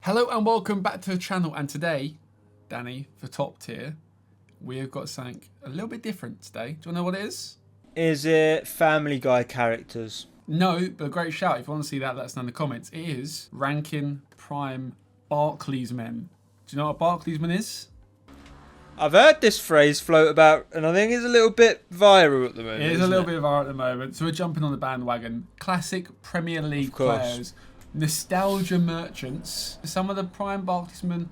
Hello and welcome back to the channel, and today, Danny, for top tier, we have got something a little bit different today. Do you want to know what it is? Is it Family Guy characters? No, but a great shout. If you want to see that, let us know in the comments. It is ranking prime Barclaysmen. Do you know what a Barclaysman is? I've heard this phrase float about, and I think it's a little bit viral at the moment. It is a little bit viral at the moment, so we're jumping on the bandwagon. Classic Premier League players, nostalgia merchants. Some of the prime Barclaysmen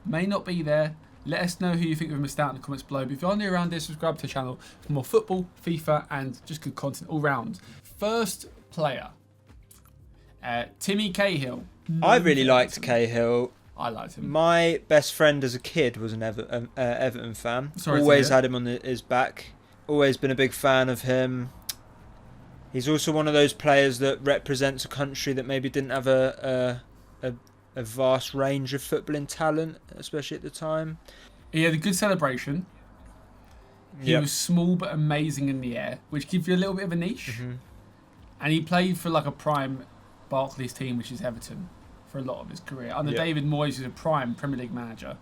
may not be there. Let us know who you think of missed out in the comments below. But if you're new around here, subscribe to the channel for more football, FIFA, and just good content all round. First player, Timmy Cahill. I really liked Cahill. I liked him. My best friend as a kid was an Everton fan. Always had him on his back. Always been a big fan of him. He's also one of those players that represents a country that maybe didn't have a vast range of footballing talent, especially at the time. He had a good celebration. He was small but amazing in the air, which gives you a little bit of a niche. And he played for like a prime Barclays team, which is Everton, for a lot of his career. Under David Moyes, who's a prime Premier League manager.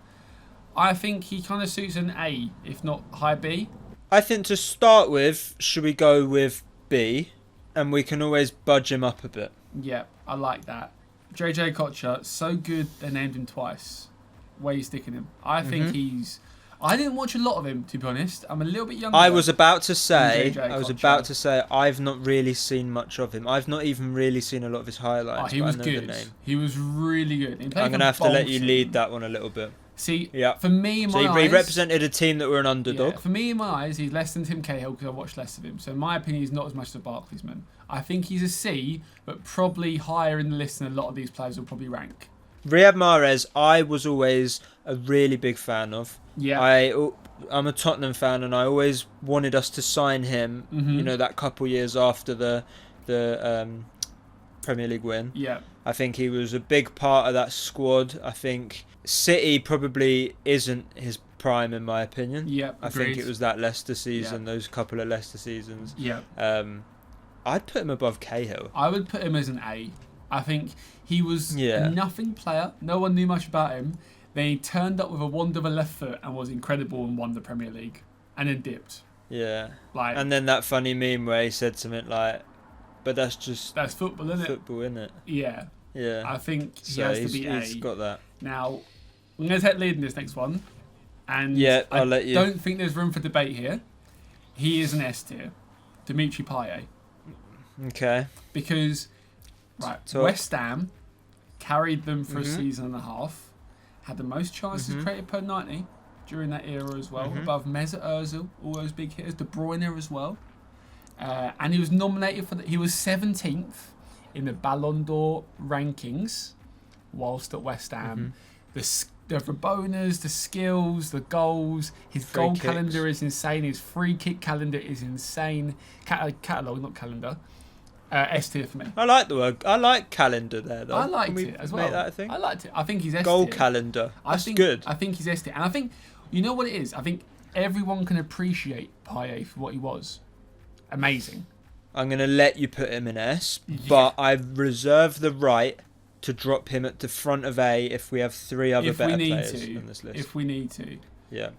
I think he kind of suits an A, if not high B. I think to start with, should we go with B? And we can always budge him up a bit. Yeah, I like that. JJ Kocher, so good they named him twice. Where are you sticking him? I think he's... I didn't watch a lot of him, to be honest. I'm a little bit younger. I was about to say, I've not really seen much of him. I've not even really seen a lot of his highlights. Oh, he was good. He was really good. I'm going to have to let you lead that one a little bit. See, for me, in my eyes... So he represented a team that were an underdog. Yeah, for me, in my eyes, he's less than Tim Cahill because I watched less of him. So in my opinion, he's not as much as a Barclaysman. I think he's a C, but probably higher in the list than a lot of these players will probably rank. Riyad Mahrez, I was always a really big fan of. Yeah. I'm a Tottenham fan, and I always wanted us to sign him. You know, that couple years after the Premier League win. Yeah. I think he was a big part of that squad. I think City probably isn't his prime, in my opinion. Yeah. I think it was that Leicester season, those couple of Leicester seasons. Yeah. I'd put him above Cahill. I would put him as an A. I think he was a nothing player. No one knew much about him. Then he turned up with a wand of a left foot and was incredible and won the Premier League. And then dipped. Yeah. And then that funny meme where he said something like, but that's football, isn't it? Football, isn't it? Yeah. Yeah. I think he has to be A. He's got that. Now, I'm going to take lead in this next one. And I'll let you. I don't think there's room for debate here. He is an S tier. Dimitri Payet. Okay. Because, West Ham carried them for a season and a half. Had the most chances created per 90 during that era as well. Above Mesut Ozil, all those big hitters. De Bruyne as well. And he was nominated for he was 17th in the Ballon d'Or rankings whilst at West Ham. The Rabonas, the skills, the goals, his goal calendar is insane. His free kick calendar is insane. Catalogue, not calendar. S tier for me. I like the word. I like calendar there, though. I liked it as well. Make that a thing? I liked it. I think he's S tier. Goal calendar. That's good. I think he's S tier. And I think, you know what it is? I think everyone can appreciate Payet for what he was. Amazing. I'm going to let you put him in S, but I reserve the right to drop him at the front of A if we have three other better players on this list. If we need to. Yeah.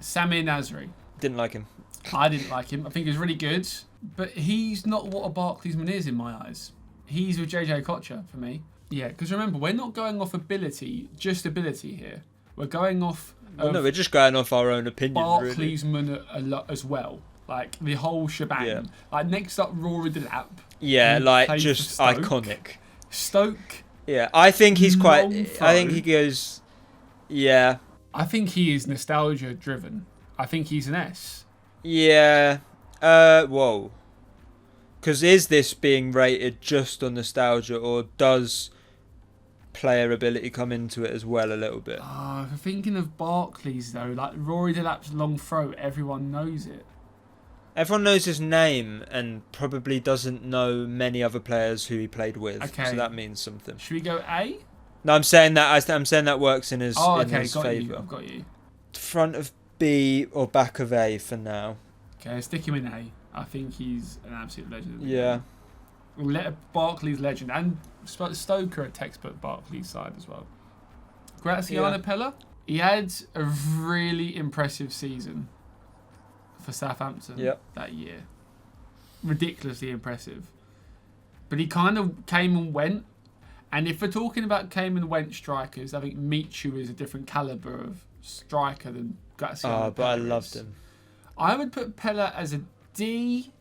Samir Nasri. Didn't like him. I didn't like him. I think he was really good, but he's not what a Barclaysman is in my eyes. He's with JJ Kocher for me. Yeah, because remember, we're not going off ability, just ability here. We're going off... no, we're just going off our own opinion, Barclaysman a lot as well. Like, the whole shebang. Yeah. Like, next up, Rory Delap. Yeah, like, just iconic. Stoke. Yeah, I think he's quite... I think he goes... Yeah. I think he is nostalgia-driven. I think he's an S. Yeah. Whoa. Because is this being rated just on nostalgia, or does player ability come into it as well a little bit? If you're thinking of Barclays, though, like Rory Delap's long throw, everyone knows it. Everyone knows his name and probably doesn't know many other players who he played with. Okay. So that means something. Should we go A? No, I'm saying that works in his favour. I've got you. Front of B or back of A for now. Okay, stick him in A. I think he's an absolute legend. Yeah. Barclays legend, and Stoker at textbook Barclays side as well. Graziano Pella. He had a really impressive season for Southampton that year. Ridiculously impressive. But he kind of came and went. And if we're talking about came and went strikers, I think Michu is a different calibre of striker than Graziano but Pella I loved him. I would put Pella as a D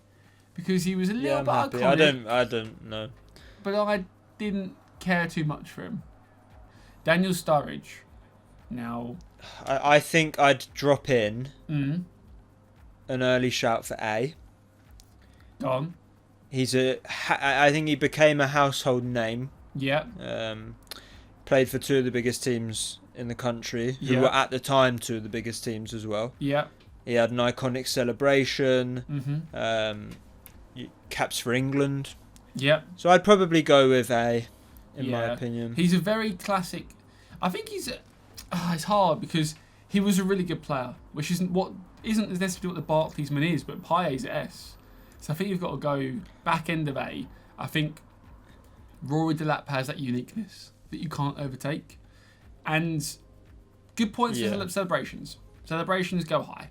because he was a little bit happy. iconic. I don't know. But I didn't care too much for him. Daniel Sturridge. Now, I think I'd drop in an early shout for A. Go on. I think he became a household name. Yeah. Played for two of the biggest teams in the country, who were at the time two of the biggest teams as well. Yeah. He had an iconic celebration. Caps for England. Yeah. So I'd probably go with A, in my opinion. He's a very classic. I think he's. It's hard because he was a really good player, which isn't necessarily what the Barclaysman is, but Payet's S. So I think you've got to go back end of A. I think Rory Delap has that uniqueness that you can't overtake, and good points for celebrations. Celebrations go high.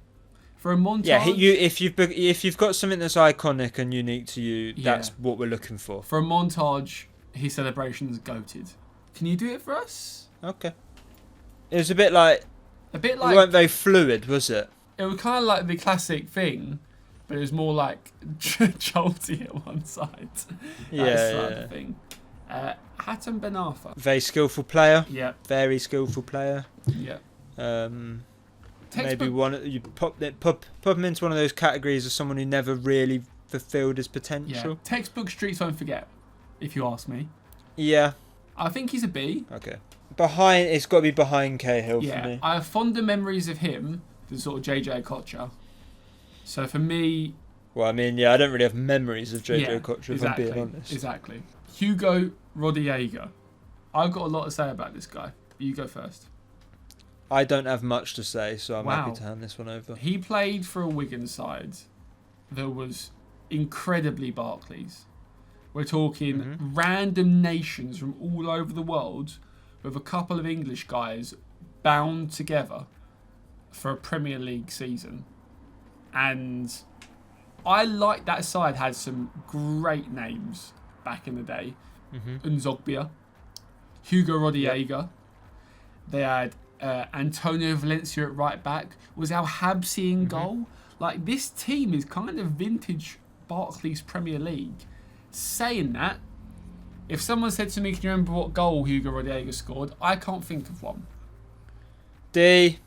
For a montage, if you've got something that's iconic and unique to you, that's what we're looking for. For a montage, his celebrations goated. Can you do it for us? Okay. It was a bit like. It weren't very fluid, was it? It was kind of like the classic thing, but it was more like jolty at one side. That thing. Hatem Ben Arfa. Very skillful player. Yeah. Very skillful player. Yeah. Maybe you pop him into one of those categories of someone who never really fulfilled his potential. Yeah. Textbook Streets Won't Forget, if you ask me. Yeah. I think he's a B. Okay. It's got to be behind Cahill for me. I have fonder memories of him than sort of JJ Okocha. So for me... Well, I mean, I don't really have memories of JJ Okocha, if I'm being honest. Exactly. Hugo Rodallega. I've got a lot to say about this guy. You go first. I don't have much to say, so I'm happy to hand this one over. He played for a Wigan side that was incredibly Barclays. We're talking random nations from all over the world with a couple of English guys bound together for a Premier League season. And I like that side had some great names back in the day. Unzogbia, Hugo Rodallega. Yep. They had Antonio Valencia at right back. Was Al Habsi in goal? Like, this team is kind of vintage Barclays Premier League. Saying that, if someone said to me, can you remember what goal Hugo Rodallega scored? I can't think of one. D.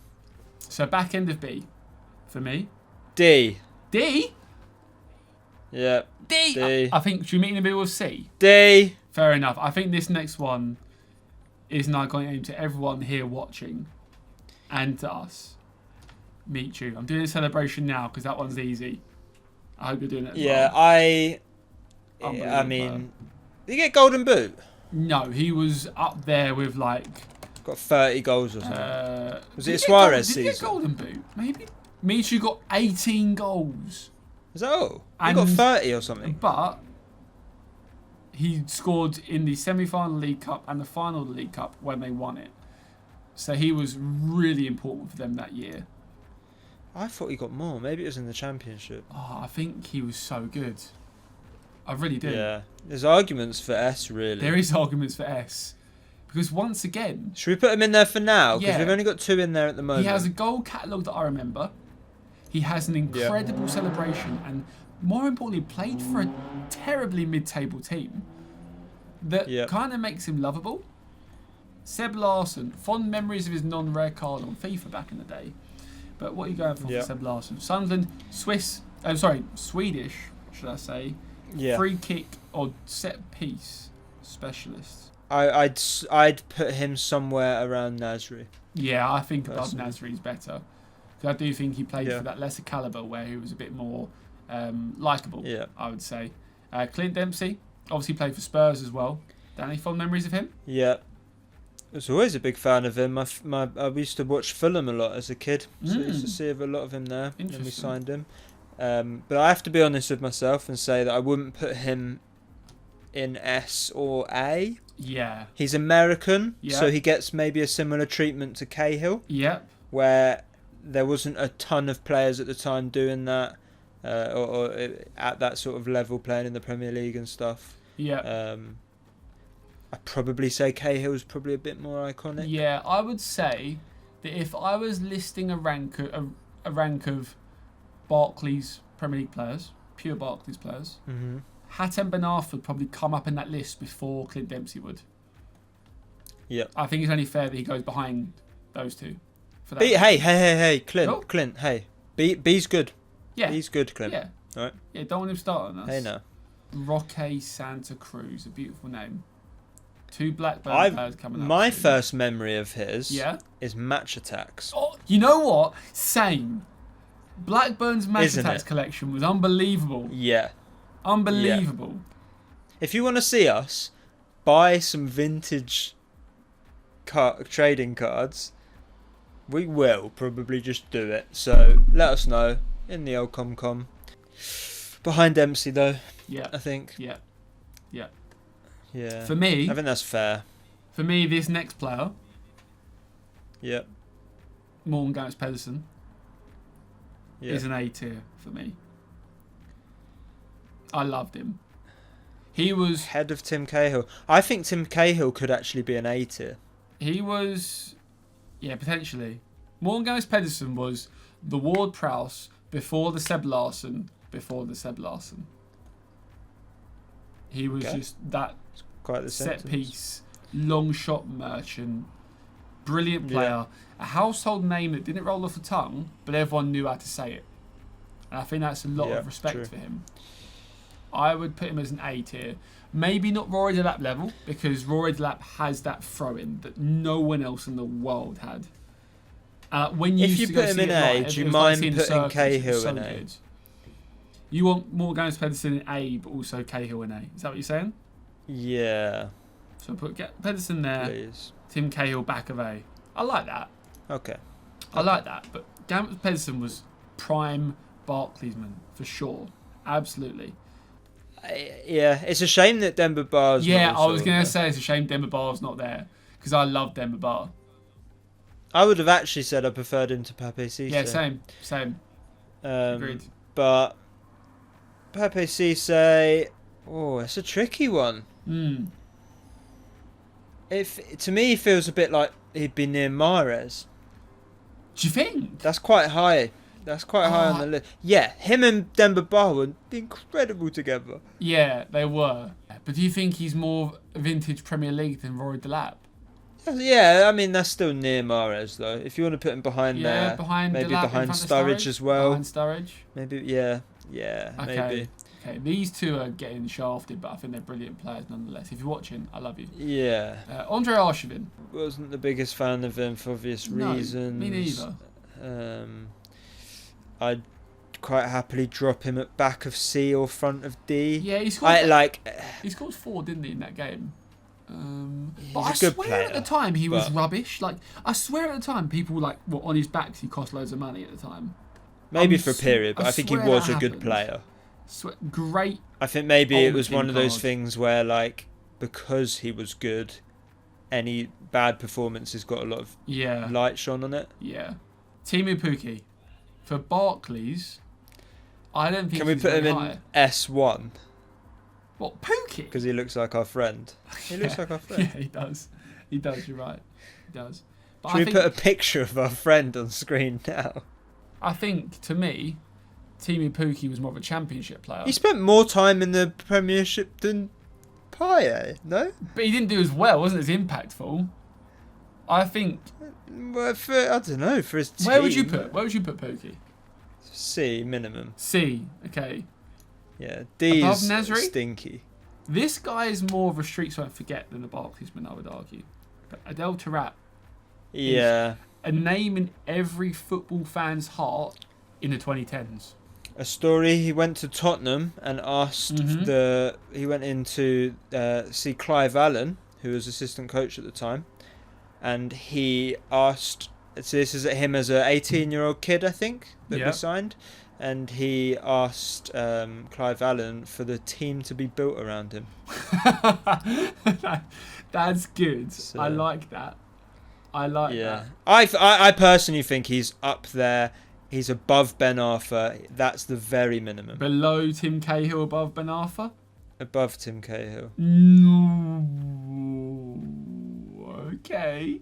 So back end of B for me. D. D? Yeah. D. D. I think, should we meet in the middle of C? D. Fair enough. I think this next one is an iconic name to everyone here watching and to us. Meet you. I'm doing a celebration now because that one's easy. I hope you're doing it as well. I mean, did he get Golden Boot? No, he was up there with like... Got 30 goals or something. Was it a Suarez season? Did he get Golden Boot? Maybe. Michu got 18 goals. Is that all? He got 30 or something. But he scored in the semi-final League Cup and the final of the League Cup when they won it. So he was really important for them that year. I thought he got more. Maybe it was in the Championship. Oh, I think he was so good. I really do. Yeah. There's arguments for S, really. There is arguments for S. Because once again... Should we put him in there for now? Because we've only got 2 in there at the moment. He has a goal catalogue that I remember. He has an incredible celebration. And more importantly, played for a terribly mid-table team that kind of makes him lovable. Seb Larsson. Fond memories of his non-rare card on FIFA back in the day. But what are you going for Seb Larsson? Sunderland, Swedish, should I say. Yeah. Free kick or set piece specialist. I'd put him somewhere around Nasri. Yeah, I think above Nasri's better. Because I do think he played for that lesser calibre where he was a bit more likeable, I would say. Clint Dempsey, obviously played for Spurs as well. Danny, fond memories of him? Yeah. I was always a big fan of him. I used to watch Fulham a lot as a kid, so I used to see a lot of him there when we signed him. But I have to be honest with myself and say that I wouldn't put him in S or A. Yeah. He's American, so he gets maybe a similar treatment to Cahill. Yep. Where there wasn't a ton of players at the time doing that, or at that sort of level playing in the Premier League and stuff. Yeah. I'd probably say Cahill's probably a bit more iconic. Yeah, I would say that if I was listing a rank of Barclays Premier League players, pure Barclays players, Hatem Ben Arfa would probably come up in that list before Clint Dempsey would. Yeah. I think it's only fair that he goes behind those two. For that hey, Clint, hey. B's good. Yeah. B's good, Clint. Yeah. All right. Yeah, don't want him starting us. Hey, no. Roque Santa Cruz, a beautiful name. 2 Blackburn players coming up. My first memory of his is Match Attacks. Oh, you know what? Same. Blackburn's Match Attacks collection was unbelievable. Yeah. Unbelievable. Yeah. If you want to see us buy some vintage trading cards, we will probably just do it. So let us know in the old Comcom. Behind Dempsey though. Yeah. I think. Yeah. Yeah. Yeah. For me, I think that's fair. For me, this next player. Yeah. Morgan Gomez Pedersen. Is an A tier for me. I loved him. He was head of Tim Cahill. I think Tim Cahill could actually be an A tier. He was, potentially. Morgan Gomez Pedersen was the Ward Prowse before the Seb Larsson. He was just that quite the set sentence. piece, long shot merchant, brilliant player, a household name that didn't roll off the tongue, but everyone knew how to say it. And I think that's a lot of respect for him. I would put him as an A tier. Maybe not Rory Delap level, because Rory Delap has that throw-in that no one else in the world had. If you put him in A, do you mind putting Cahill in A? You want Morgan Gomez Pedersen in A, but also Cahill in A. Is that what you're saying? Yeah. So put Pedersen there. Please. Tim Cahill back of A. I like that. Okay. I like that. But Gomez Pedersen was prime Barclaysman for sure. Absolutely. Yeah, it's a shame that Demba Ba's not I was going to say it's a shame Demba Ba's not there, because I love Demba Ba. I would have actually said I preferred him to Pape Cisse. Yeah, same. Agreed. But Pape Cisse, it's a tricky one. To me, he feels a bit like he'd be near Mahrez. Do you think? That's quite high. That's quite high on the list. Yeah, him and Demba Ba were incredible together. Yeah, they were. But do you think he's more vintage Premier League than Rory Delap? Yeah, I mean, that's still near Mahrez, though. If you want to put him behind there, maybe Delap behind Sturridge as well. Behind Sturridge? Maybe, okay. Maybe. Okay, these two are getting shafted, but I think they're brilliant players nonetheless. If you're watching, I love you. Yeah. Andre Arshavin. Wasn't the biggest fan of him for obvious reasons. Me neither. I'd quite happily drop him at back of C or front of D. Yeah, he scored. He scored 4, didn't he, in that game? But I swear at the time he was rubbish. Like, I swear at the time people were on his backs. He cost loads of money at the time. Maybe for a period, but I think he was a good player. Great. I think maybe it was one of those things where, because he was good, any bad performances got a lot of light shone on it. Yeah. Timu Pukki. For Barclays, I don't think. Can we put him in S1? What, Pukki? Because he looks like our friend. He looks like our friend. Yeah, he does. He does. You're right. He does. But Should we put a picture of our friend on screen now? I think, to me, Timu Pukki was more of a Championship player. He spent more time in the Premiership than Payet, no? But he didn't do as well. Wasn't as impactful. I think. Well, I don't know, for his team. Where would you put Pukki? C minimum. C, okay. Yeah, D above is Nasri? Stinky. This guy is more of a streets won't forget than a Barclaysman, I would argue. But Adel Taarabt is a name in every football fan's heart in the 2010s. A story, he went to Tottenham and asked he went in to see Clive Allen, who was assistant coach at the time, and he asked, so this is him as an 18-year-old kid, I think, that we signed, and he asked Clive Allen for the team to be built around him. That's good. So, I like that. that. I personally think he's up there. He's above Ben Arthur. That's the very minimum. Below Tim Cahill, above Ben Arthur? Above Tim Cahill. No. Okay.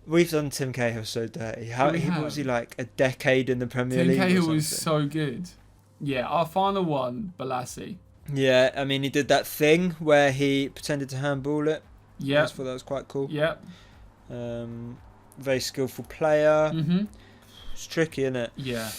We've done Tim Cahill so dirty. What was he like? A decade in the Premier League? Tim Cahill was so good. Yeah, our final one, Balassi. Yeah, I mean, he did that thing where he pretended to handball it. Yeah. I thought that was quite cool. Yeah. Very skillful player. Mm-hmm. It's tricky, isn't it? Yeah.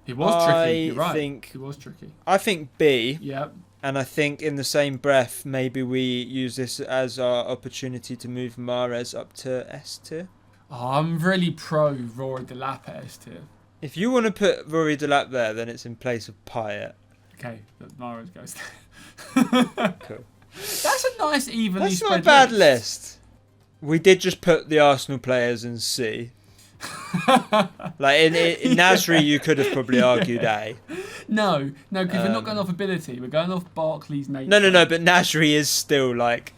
It was tricky. You're right. It was tricky. I think B. Yeah. And I think in the same breath, maybe we use this as our opportunity to move Mahrez up to S tier. Oh, I'm really pro Rory Delap at S tier. If you want to put Rory Delap there, then it's in place of Payet. Okay, Mahrez goes there. Cool. That's a nice evenly That's spread not a bad list. We did just put the Arsenal players in C. Like in Nasri, you could have probably argued A. No, because we're not going off ability. We're going off Barclays' nature. No. But Nasri is still like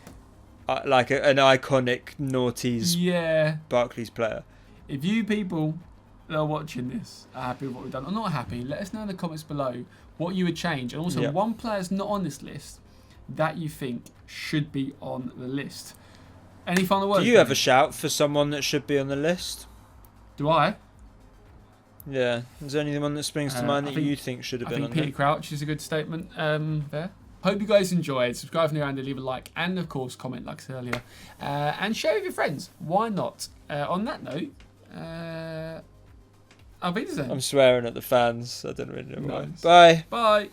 an iconic noughties Barclays player. If you people that are watching this are happy with what we've done or not happy, let us know in the comments below what you would change. And also, one player's not on this list that you think should be on the list. Any final words? Do you have a shout for someone that should be on the list? Do I? Yeah. Is there anyone that springs to mind that you think should have been on there? I think Peter Crouch is a good statement there. Hope you guys enjoyed. Subscribe if you're new and leave a like. And, of course, comment like I said earlier. And share with your friends. Why not? On that note, Auf Wiedersehen. I'm swearing at the fans. I don't really know why. Bye. Bye.